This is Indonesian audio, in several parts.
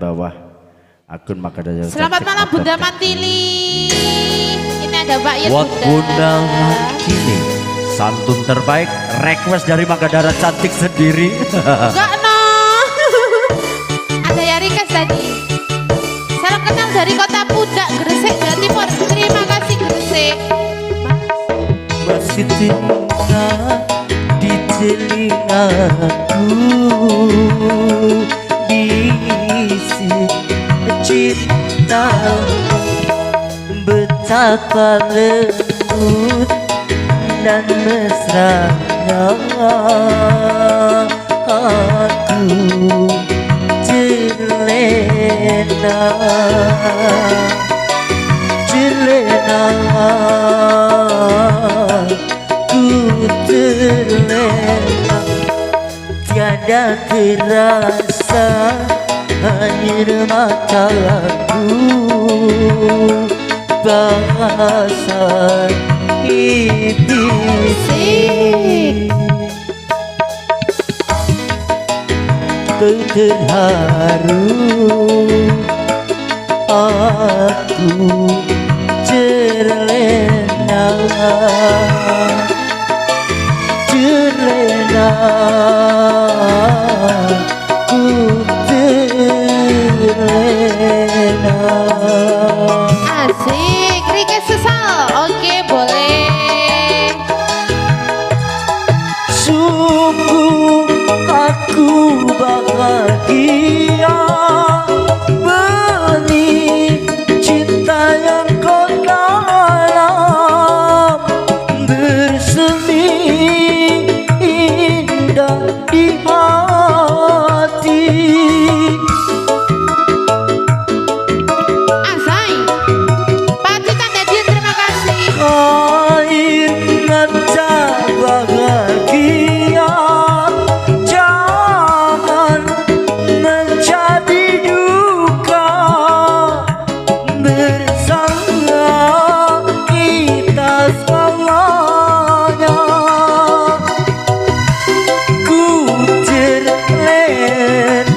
bawah akun Magadara. Selamat malam Bunda Mantili. Ini ada Mbak Yud Buat Bunda Mantili, santun terbaik request dari Magadara cantik sendiri. Enggak no. Ada yang request tadi. Salam kenal dari Kota Pudak, Gresik, Jawa Timur. Terima kasih Gresik. Masih tinggal di telingaku bisik cinta, betapa lembut dan mesranya aku terlena ku terlena, tiada terasa air mataku basah pipi. Terharu aku terlena ku terlena. Asik, request sesal. Oke, boleh. Sungguh aku bahagia benih cinta yang kau tanam, bersemi indah di hati. Asai. Pak Cita Nadir, terima kasih. Air mata bahagia jangan menjadi duka, bersama kita selamanya. Ku terlena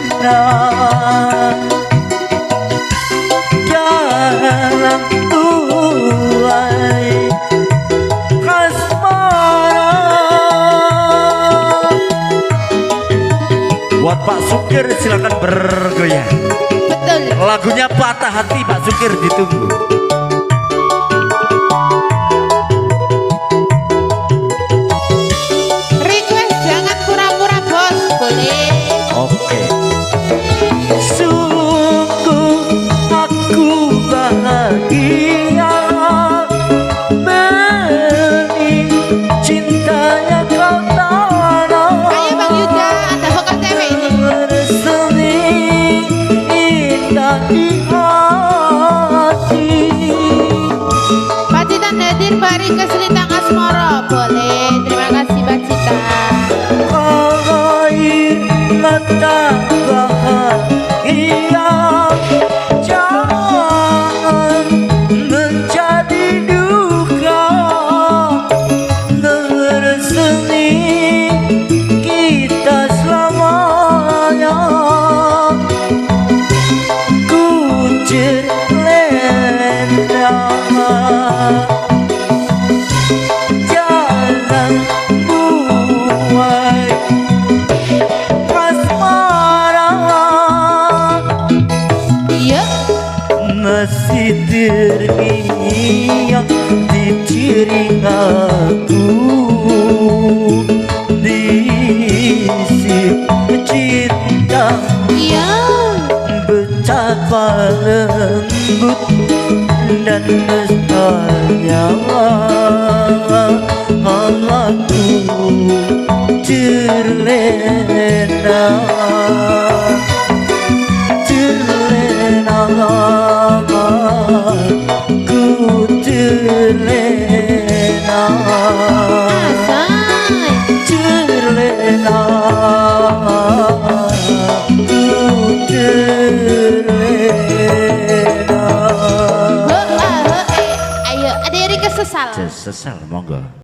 dalam tuai kasmara. Buat Pak Sukir silakan bergoyang. Betul. Lagunya Patah Hati, Pak Sukir ditunggu. Request jangan pura-pura bos, boleh. Oke. Sungguh aku bahagia benih cinta yang kau tanam, Ayo Bang Yuda, ada vokal cewek ini. bersemi indah di hati. Pak Cita Nadir, Pak Rika Selintang Asmoro, boleh. Terima kasih Pak Cita. Air mata bahagia jangan menjadi duka, bersemi kita selamanya. Ku terlena jangan buai asmara, Iya. masih terngiang di telingaku bisik cinta, Iya. betapa lembut dan mesranya aku terlena ku terlena Asai. terlena ku terlena. Ayo, ada yang request sesal. Sesal monggo.